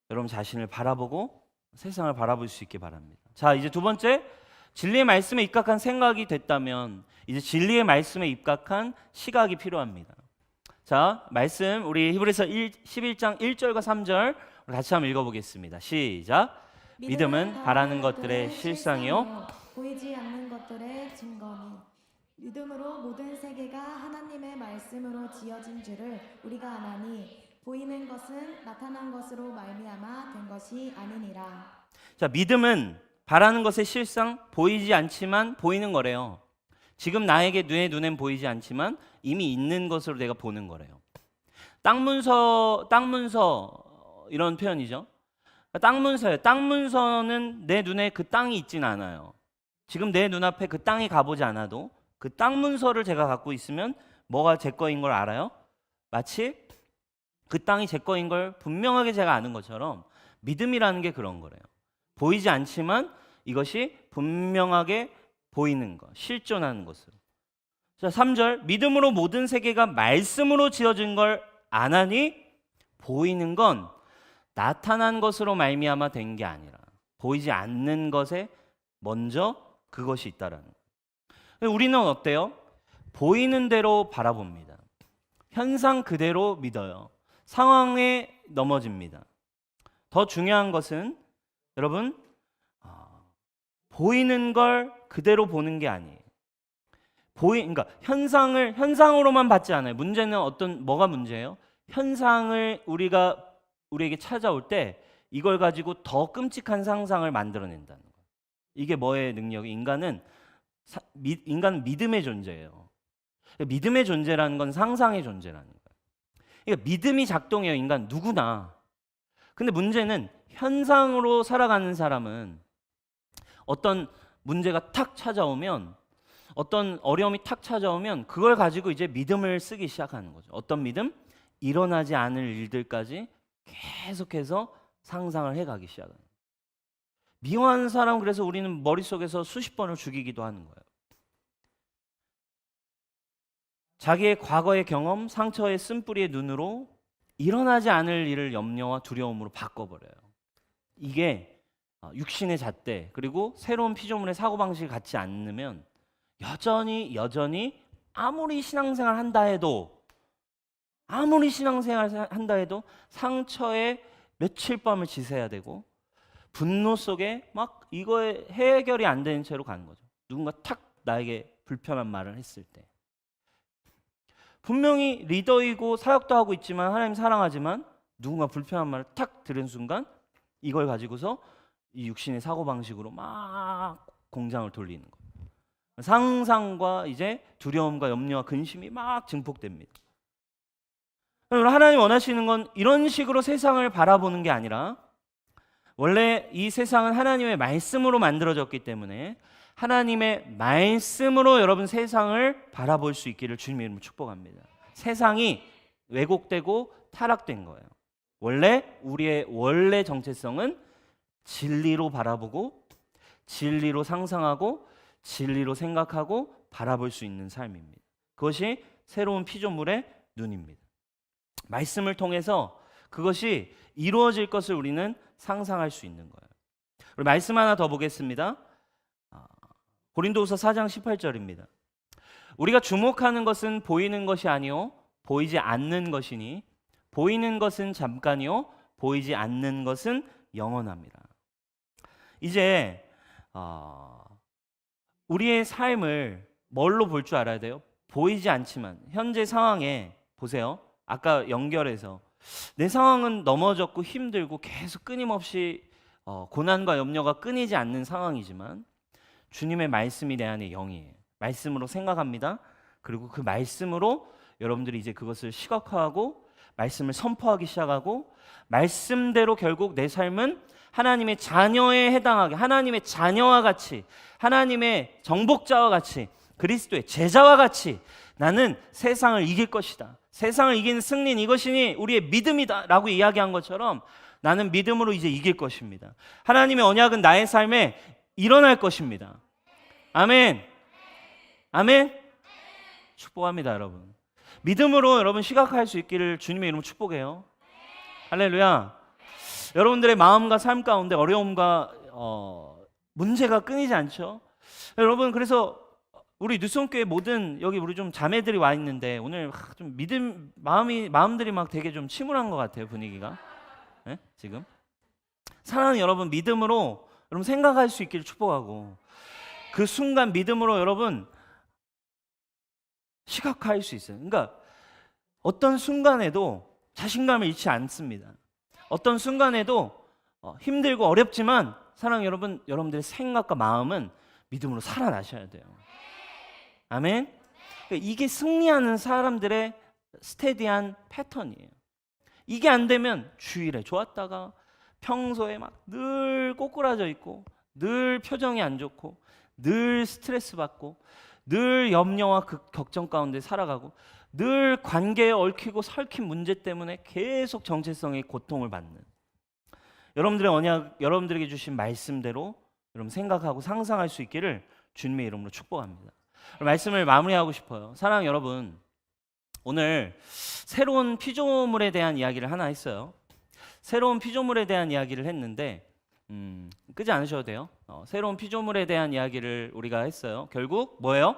S1: 여러분 자신을 바라보고 세상을 바라볼 수 있게 바랍니다. 자, 이제 두 번째, 진리의 말씀에 입각한 생각이 됐다면 이제 진리의 말씀에 입각한 시각이 필요합니다. 자, 말씀 우리 히브리서 11장 1절과 3절 같이 한번 읽어보겠습니다. 시작. 믿음은 바라는 것들의 실상이요
S2: 보이지 않는 것들의 증거니 믿음으로 모든 세계가 하나님의 말씀으로 지어진 줄을 우리가 아나니 보이는 것은 나타난 것으로 말미암아 된 것이 아니니라.
S1: 자, 믿음은 바라는 것의 실상, 보이지 않지만 보이는 거래요. 지금 나에게 내 눈엔 보이지 않지만 이미 있는 것으로 내가 보는 거래요. 땅문서 이런 표현이죠. 땅문서예요. 땅문서는 내 눈에 그 땅이 있진 않아요. 지금 내 눈앞에 그 땅이 가보지 않아도 그 땅문서를 제가 갖고 있으면 뭐가 제 거인 걸 알아요? 마치 그 땅이 제 거인 걸 분명하게 제가 아는 것처럼 믿음이라는 게 그런 거래요. 보이지 않지만 이것이 분명하게 보이는 것, 실존하는 것으로. 자, 3절. 믿음으로 모든 세계가 말씀으로 지어진 걸 아나니 보이는 건 나타난 것으로 말미암아 된 게 아니라 보이지 않는 것에 먼저 그것이 있다라는 거예요. 우리는 어때요? 보이는 대로 바라봅니다. 현상 그대로 믿어요. 상황에 넘어집니다. 더 중요한 것은 여러분 보이는 걸 그대로 보는 게 아니에요. 그러니까 현상으로만 받지 않아요. 문제는 뭐가 문제예요? 현상을 우리에게 찾아올 때 이걸 가지고 더 끔찍한 상상을 만들어낸다는 거예요. 이게 뭐의 능력이? 인간은 믿음의 존재예요. 믿음의 존재라는 건 상상의 존재라는 거예요. 그러니까 믿음이 작동해요. 인간 누구나. 근데 문제는 현상으로 살아가는 사람은 어떤 문제가 탁 찾아오면 어떤 어려움이 탁 찾아오면 그걸 가지고 이제 믿음을 쓰기 시작하는 거죠. 어떤 믿음? 일어나지 않을 일들까지 계속해서 상상을 해가기 시작하는 거예요. 미워하는 사람 그래서 우리는 머릿속에서 수십 번을 죽이기도 하는 거예요. 자기의 과거의 경험, 상처의 쓴뿌리의 눈으로 일어나지 않을 일을 염려와 두려움으로 바꿔버려요. 이게 육신의 잣대 그리고 새로운 피조물의 사고방식을 갖지 않으면 여전히 아무리 신앙생활 한다 해도 상처에 며칠 밤을 지새야 되고 분노 속에 막 이거에 해결이 안 되는 채로 가는 거죠. 누군가 탁 나에게 불편한 말을 했을 때 분명히 리더이고 사역도 하고 있지만 하나님 사랑하지만 누군가 불편한 말을 탁 들은 순간 이걸 가지고서 이 육신의 사고방식으로 막 공장을 돌리는 거예요. 상상과 이제 두려움과 염려와 근심이 막 증폭됩니다. 하나님 원하시는 건 이런 식으로 세상을 바라보는 게 아니라 원래 이 세상은 하나님의 말씀으로 만들어졌기 때문에 하나님의 말씀으로 여러분 세상을 바라볼 수 있기를 주님의 이름으로 축복합니다. 세상이 왜곡되고 타락된 거예요. 우리의 원래 정체성은 진리로 바라보고 진리로 상상하고 진리로 생각하고 바라볼 수 있는 삶입니다. 그것이 새로운 피조물의 눈입니다. 말씀을 통해서 그것이 이루어질 것을 우리는 상상할 수 있는 거예요. 우리 말씀 하나 더 보겠습니다. 고린도후서 4장 18절입니다. 우리가 주목하는 것은 보이는 것이 아니요 보이지 않는 것이니 보이는 것은 잠깐이요 보이지 않는 것은 영원합니다. 이제 우리의 삶을 뭘로 볼 줄 알아야 돼요? 보이지 않지만 현재 상황에 보세요. 아까 연결해서 내 상황은 넘어졌고 힘들고 계속 끊임없이 고난과 염려가 끊이지 않는 상황이지만 주님의 말씀이 내 안에 영이에요. 말씀으로 생각합니다. 그리고 그 말씀으로 여러분들이 이제 그것을 시각화하고 말씀을 선포하기 시작하고 말씀대로 결국 내 삶은 하나님의 자녀에 해당하게 하나님의 자녀와 같이 하나님의 정복자와 같이 그리스도의 제자와 같이 나는 세상을 이길 것이다. 세상을 이기는 승리는 이것이니 우리의 믿음이다 라고 이야기한 것처럼 나는 믿음으로 이제 이길 것입니다. 하나님의 언약은 나의 삶에 일어날 것입니다. 아멘. 아멘. 축복합니다, 여러분. 믿음으로 여러분 시각할 수 있기를 주님의 이름으로 축복해요. 할렐루야. 여러분들의 마음과 삶 가운데 어려움과 문제가 끊이지 않죠. 여러분, 그래서 우리 뉴스홈교회 모든 여기 우리 좀 자매들이 와 있는데 오늘 좀 마음들이 막 되게 좀 침울한 것 같아요, 분위기가. 네? 지금 사랑하는 여러분, 믿음으로 여러분 생각할 수 있기를 축복하고, 그 순간 믿음으로 여러분 시각할 수 있어요. 그러니까 어떤 순간에도 자신감을 잃지 않습니다. 어떤 순간에도 힘들고 어렵지만 사랑하는 여러분, 여러분들의 생각과 마음은 믿음으로 살아나셔야 돼요. 아멘. 그러니까 이게 승리하는 사람들의 스테디한 패턴이에요. 이게 안 되면 주일에 좋았다가 평소에 막 늘 꼬꾸라져 있고, 늘 표정이 안 좋고, 늘 스트레스 받고, 늘 염려와 걱정 가운데 살아가고, 늘 관계에 얽히고 설킨 문제 때문에 계속 정체성의 고통을 받는, 여러분들의 언약, 여러분들에게 주신 말씀대로 여러분 생각하고 상상할 수 있기를 주님의 이름으로 축복합니다. 말씀을 마무리하고 싶어요. 사랑하는 여러분, 오늘 새로운 피조물에 대한 이야기를 하나 했어요. 새로운 피조물에 대한 이야기를 했는데 끄지 않으셔도 돼요. 새로운 피조물에 대한 이야기를 우리가 했어요. 결국 뭐예요?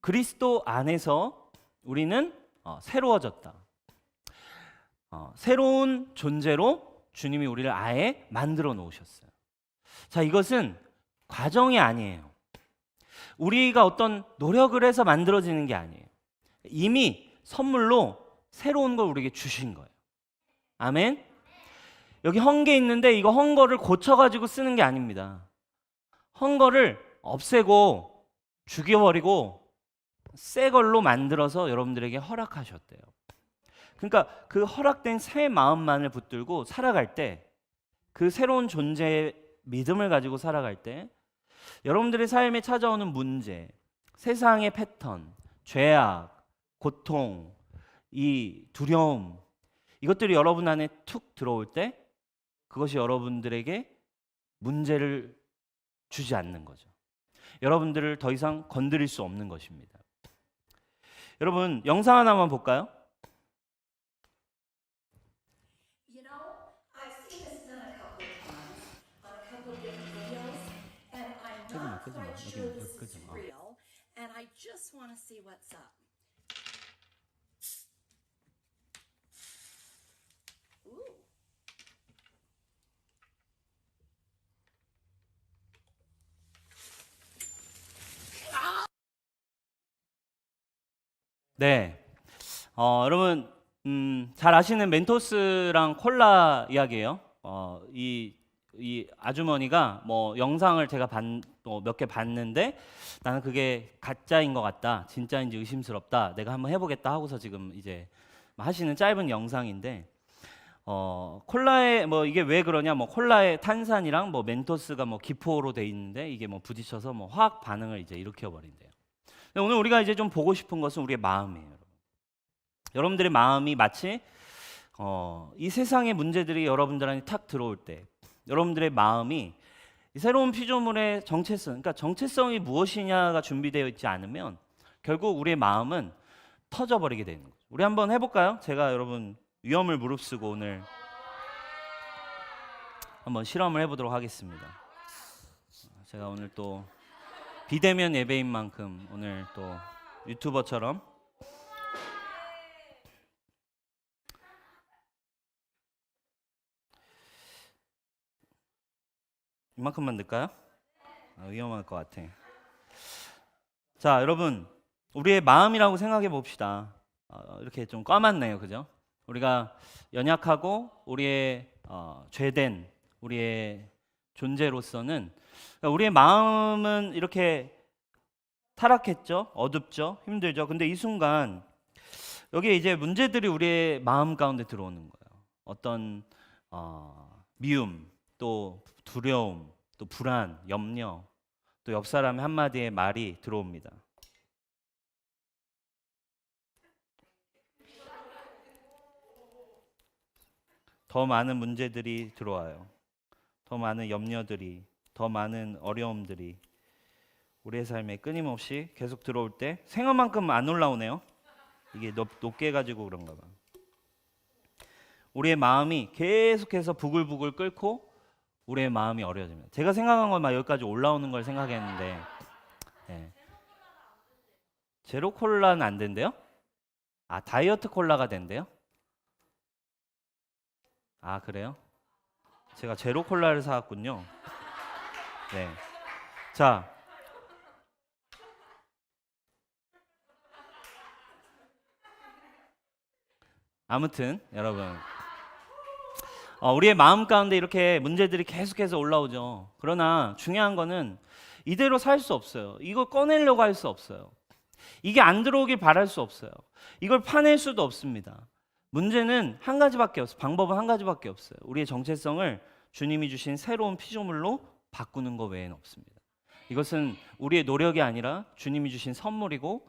S1: 그리스도 안에서 우리는 새로워졌다. 새로운 존재로 주님이 우리를 아예 만들어 놓으셨어요. 자, 이것은 과정이 아니에요. 우리가 어떤 노력을 해서 만들어지는 게 아니에요. 이미 선물로 새로운 걸 우리에게 주신 거예요. 아멘. 여기 헝게 있는데 이거 헝거를 고쳐가지고 쓰는 게 아닙니다. 헝거를 없애고 죽여버리고 새 걸로 만들어서 여러분들에게 허락하셨대요. 그러니까 그 허락된 새 마음만을 붙들고 살아갈 때, 그 새로운 존재의 믿음을 가지고 살아갈 때 여러분들의 삶에 찾아오는 문제, 세상의 패턴, 죄악, 고통, 이 두려움, 이것들이 여러분 안에 툭 들어올 때 그것이 여러분들에게 문제를 주지 않는 거죠. 여러분들을 더 이상 건드릴 수 없는 것입니다. 여러분, 영상 하나만 볼까요?
S3: You know, I've seen this done a couple of times on a couple of different videos, and I'm not quite sure this is real, and I just want to see what's up. Ooh.
S1: 네, 여러분 잘 아시는 멘토스랑 콜라 이야기예요. 이 아주머니가 뭐 영상을 제가 몇 개 봤는데 나는 그게 가짜인 것 같다, 진짜인지 의심스럽다, 내가 한번 해보겠다 하고서 지금 이제 하시는 짧은 영상인데, 콜라에 뭐 이게 왜 그러냐, 뭐 콜라에 탄산이랑 뭐 멘토스가 뭐 기포로 돼 있는데 이게 뭐 부딪혀서 뭐 화학 반응을 이제 일으켜 버린대요. 근데 오늘 우리가 이제 좀 보고 싶은 것은 우리의 마음이에요. 여러분들의 마음이 마치 이 세상의 문제들이 여러분들한테 탁 들어올 때 여러분들의 마음이 이 새로운 피조물의 정체성, 그러니까 정체성이 무엇이냐가 준비되어 있지 않으면 결국 우리의 마음은 터져버리게 되는 거죠. 우리 한번 해볼까요? 제가 여러분 위험을 무릅쓰고 오늘 한번 실험을 해보도록 하겠습니다. 제가 오늘 또 비대면 예배인 만큼 오늘 또 유튜버처럼 이만큼만 넣을까요? 위험할 것 같아. 자, 여러분, 우리의 마음이라고 생각해 봅시다. 이렇게 좀 까맣네요, 그죠? 우리가 연약하고 우리의 죄된 우리의 존재로서는, 그러니까 우리의 마음은 이렇게 타락했죠, 어둡죠, 힘들죠. 근데 이 순간 여기에 이제 문제들이 우리의 마음 가운데 들어오는 거예요. 어떤 미움, 또 두려움, 또 불안, 염려, 또 옆 사람의 한마디의 말이 들어옵니다. 더 많은 문제들이 들어와요. 더 많은 염려들이, 더 많은 어려움들이 우리의 삶에 끊임없이 계속 들어올 때 생각만큼 안 올라오네요. 이게 높게 해가지고 그런가 봐. 우리의 마음이 계속해서 부글부글 끓고 우리의 마음이 어려워집니다. 제가 생각한 건 막 여기까지 올라오는 걸 생각했는데 네. 제로 콜라는 안 된대요? 아, 다이어트 콜라가 된대요? 아, 그래요? 제가 제로 콜라를 사왔군요. 네. 자, 아무튼 여러분, 우리의 마음 가운데 이렇게 문제들이 계속해서 올라오죠. 그러나 중요한 거는 이대로 살 수 없어요. 이걸 꺼내려고 할 수 없어요. 이게 안 들어오길 바랄 수 없어요. 이걸 파낼 수도 없습니다. 문제는 한 가지밖에 없어요. 방법은 한 가지밖에 없어요. 우리의 정체성을 주님이 주신 새로운 피조물로 바꾸는 것 외에는 없습니다. 이것은 우리의 노력이 아니라 주님이 주신 선물이고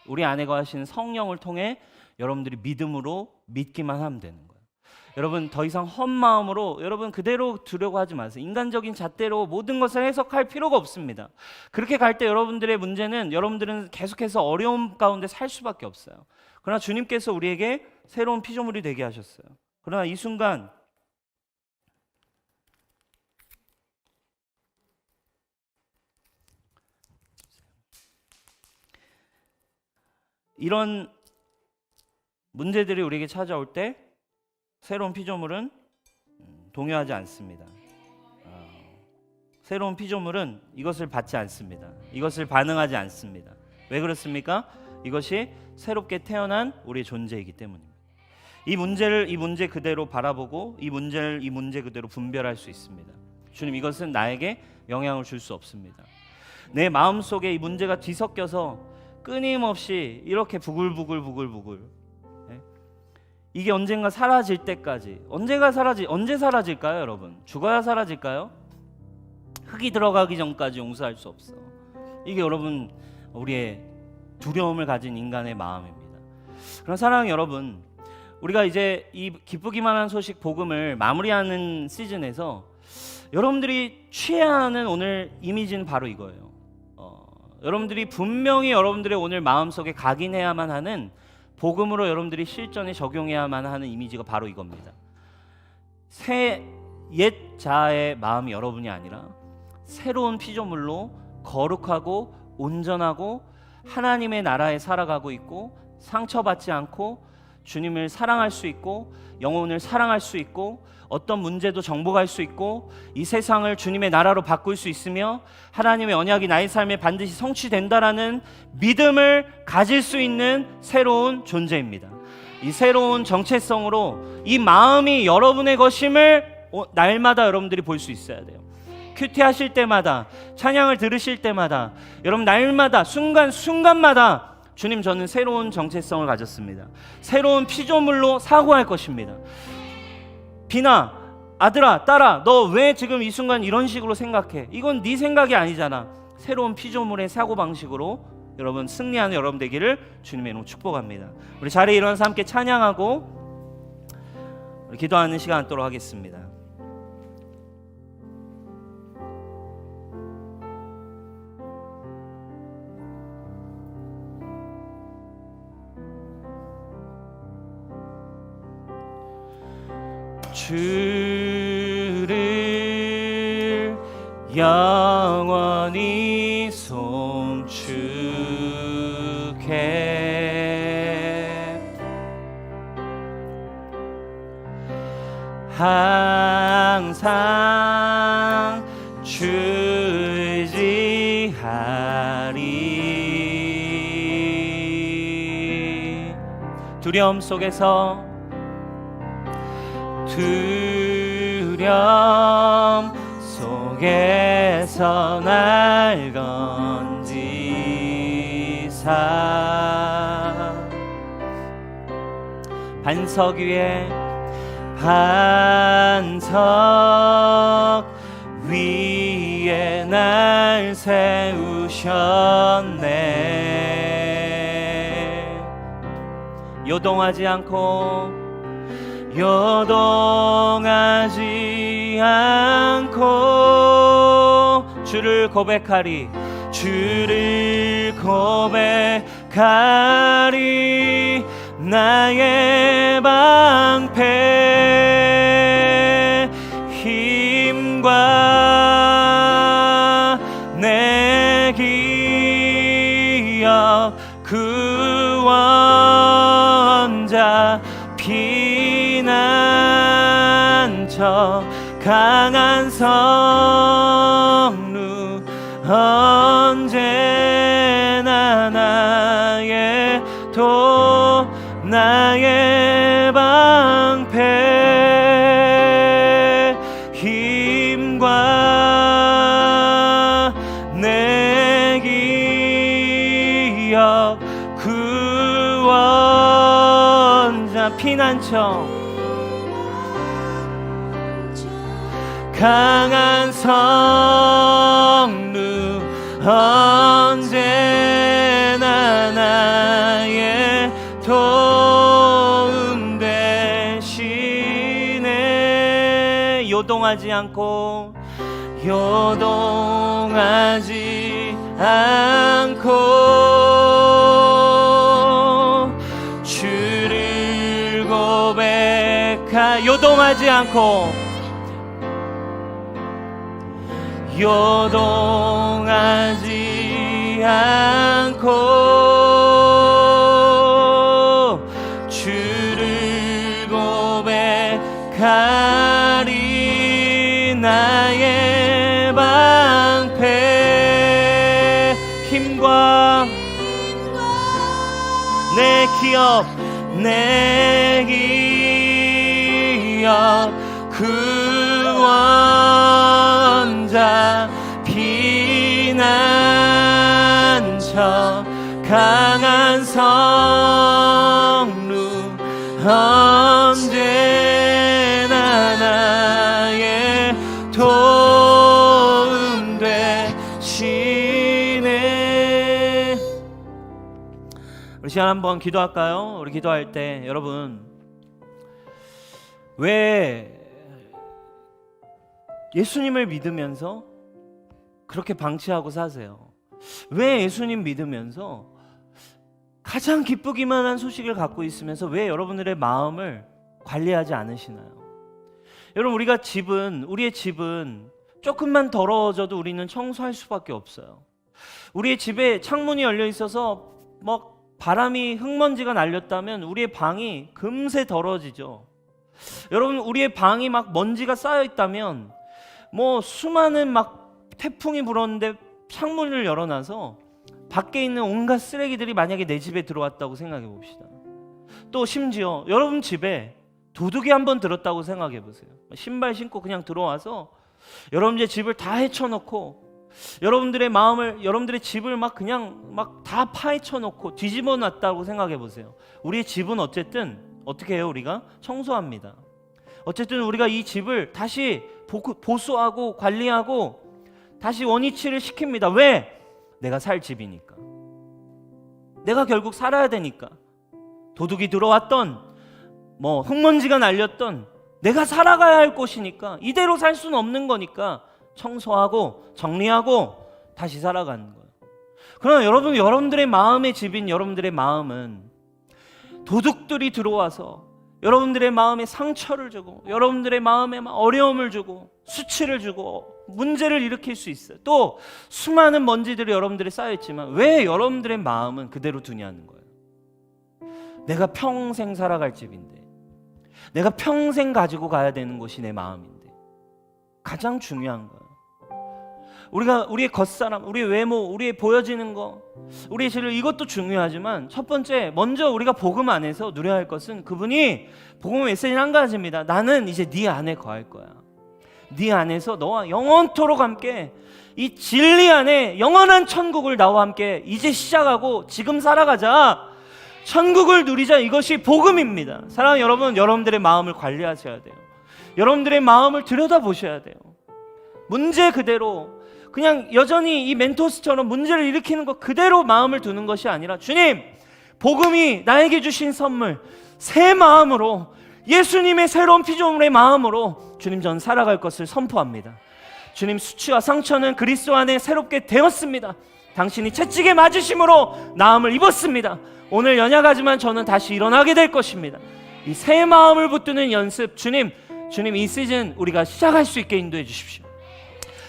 S1: 우리 안에 거하시는 성령을 통해 여러분들이 믿음으로 믿기만 하면 되는 거예요. 여러분 더 이상 헛마음으로 여러분 그대로 두려고 하지 마세요. 인간적인 잣대로 모든 것을 해석할 필요가 없습니다. 그렇게 갈 때 여러분들의 문제는 여러분들은 계속해서 어려움 가운데 살 수밖에 없어요. 그러나 주님께서 우리에게 새로운 피조물이 되게 하셨어요. 그러나 이 순간 이런 문제들이 우리에게 찾아올 때 새로운 피조물은 동요하지 않습니다. 새로운 피조물은 이것을 받지 않습니다. 이것을 반응하지 않습니다. 왜 그렇습니까? 이것이 새롭게 태어난 우리의 존재이기 때문입니다. 이 문제 그대로 바라보고 이 문제 그대로 분별할 수 있습니다. 주님, 이것은 나에게 영향을 줄 수 없습니다. 내 마음속에 이 문제가 뒤섞여서 끊임없이 이렇게 부글부글 이게 언젠가 사라질 때까지 언제 사라질까요, 여러분? 죽어야 사라질까요? 흙이 들어가기 전까지 용서할 수 없어. 이게 여러분 우리의 두려움을 가진 인간의 마음입니다. 그런 사랑하는 여러분, 우리가 이제 이 기쁘기만 한 소식 복음을 마무리하는 시즌에서 여러분들이 취해야 하는 오늘 이미지는 바로 이거예요. 여러분들이 분명히 여러분들의 오늘 마음속에 각인해야만 하는 복음으로 여러분들이 실전에 적용해야만 하는 이미지가 바로 이겁니다. 옛 자아의 마음이 여러분이 아니라 새로운 피조물로 거룩하고 온전하고 하나님의 나라에 살아가고 있고 상처받지 않고 주님을 사랑할 수 있고 영혼을 사랑할 수 있고 어떤 문제도 정복할 수 있고 이 세상을 주님의 나라로 바꿀 수 있으며 하나님의 언약이 나의 삶에 반드시 성취된다라는 믿음을 가질 수 있는 새로운 존재입니다. 이 새로운 정체성으로 이 마음이 여러분의 것임을 날마다 여러분들이 볼 수 있어야 돼요. 큐티하실 때마다 찬양을 들으실 때마다 여러분 날마다 순간마다 주님, 저는 새로운 정체성을 가졌습니다. 새로운 피조물로 사고할 것입니다. 비나, 아들아, 딸아, 너 왜 지금 이 순간 이런 식으로 생각해? 이건 네 생각이 아니잖아. 새로운 피조물의 사고방식으로 여러분 승리하는 여러분 되기를 주님의 이름으로 축복합니다. 우리 자리에 일어나서 함께 찬양하고 우리 기도하는 시간 갖도록 하겠습니다. 주를 영원히 송축해 항상 주를 의지하리. 두려움 속에서 날 건지사 반석 위에 날 세우셨네. 요동하지 않고 주를 고백하리. 주를 고백하리. 나의 방패 힘과 내 기업 구원자 피난처 강한 성루 언제나 나의 나의 방패 힘과 내 기업 구원자 피난처 강한 성루 언제나 나의 도움 되시네. 요동하지 않고 요동하지 않고 주를 요동하지 않고 요동하지 않고 주를 고백하리. 나의 방패 힘과 내 기업 구원자 피난처 강한 성루 언제나 나의 도움 되시네. 우리 시간 한번 기도할까요? 우리 기도할 때 여러분 왜 예수님을 믿으면서 그렇게 방치하고 사세요? 왜 예수님 믿으면서 가장 기쁘기만 한 소식을 갖고 있으면서 왜 여러분들의 마음을 관리하지 않으시나요? 여러분 우리의 집은 조금만 더러워져도 우리는 청소할 수밖에 없어요. 우리의 집에 창문이 열려 있어서 막 바람이 흙먼지가 날렸다면 우리의 방이 금세 더러워지죠. 여러분 우리의 방이 막 먼지가 쌓여 있다면 뭐 수많은 막 태풍이 불었는데 창문을 열어놔서 밖에 있는 온갖 쓰레기들이 만약에 내 집에 들어왔다고 생각해 봅시다. 또 심지어 여러분 집에 도둑이 한번 들었다고 생각해 보세요. 신발 신고 그냥 들어와서 여러분의 집을 다 헤쳐놓고 여러분들의 마음을, 여러분들의 집을 막 그냥 막 다 파헤쳐 놓고 뒤집어 놨다고 생각해 보세요. 우리의 집은 어쨌든 어떻게 해요? 우리가 청소합니다. 어쨌든 우리가 이 집을 다시 보수하고 관리하고 다시 원위치를 시킵니다. 왜? 내가 살 집이니까. 내가 결국 살아야 되니까. 도둑이 들어왔던 뭐 흙먼지가 날렸던 내가 살아가야 할 곳이니까 이대로 살 수는 없는 거니까 청소하고 정리하고 다시 살아가는 거예요. 그러나 여러분들의 마음의 집인 여러분들의 마음은 도둑들이 들어와서 여러분들의 마음에 상처를 주고 여러분들의 마음에 어려움을 주고 수치를 주고 문제를 일으킬 수 있어요. 또 수많은 먼지들이 여러분들에 쌓여있지만 왜 여러분들의 마음은 그대로 두냐는 거예요. 내가 평생 살아갈 집인데, 내가 평생 가지고 가야 되는 것이 내 마음인데, 가장 중요한 거예요. 우리의 겉사람, 우리의 외모, 우리의 보여지는 거, 우리의 실력, 이것도 중요하지만 첫 번째 먼저 우리가 복음 안에서 누려야 할 것은 그분이 복음 메시지는 한 가지입니다. 나는 이제 네 안에 거할 거야. 네 안에서 너와 영원토록 함께 이 진리 안에 영원한 천국을 나와 함께 이제 시작하고 지금 살아가자. 천국을 누리자. 이것이 복음입니다. 사랑하는 여러분, 여러분들의 마음을 관리하셔야 돼요. 여러분들의 마음을 들여다보셔야 돼요. 문제 그대로 그냥 여전히 이 멘토스처럼 문제를 일으키는 것 그대로 마음을 두는 것이 아니라 주님, 복음이 나에게 주신 선물, 새 마음으로 예수님의 새로운 피조물의 마음으로 주님, 전 살아갈 것을 선포합니다. 주님, 수치와 상처는 그리스도 안에 새롭게 되었습니다. 당신이 채찍에 맞으심으로 나음을 입었습니다. 오늘 연약하지만 저는 다시 일어나게 될 것입니다. 이 새 마음을 붙드는 연습, 주님 이 시즌 우리가 시작할 수 있게 인도해 주십시오.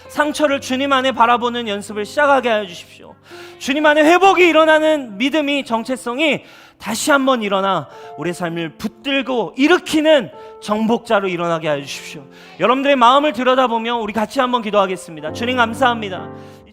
S1: 상처를 주님 안에 바라보는 연습을 시작하게 하여 주십시오. 주님 안에 회복이 일어나는 믿음이, 정체성이 다시 한번 일어나 우리의 삶을 붙들고 일으키는 정복자로 일어나게 하여 주십시오. 여러분들의 마음을 들여다보며 우리 같이 한번 기도하겠습니다. 주님 감사합니다.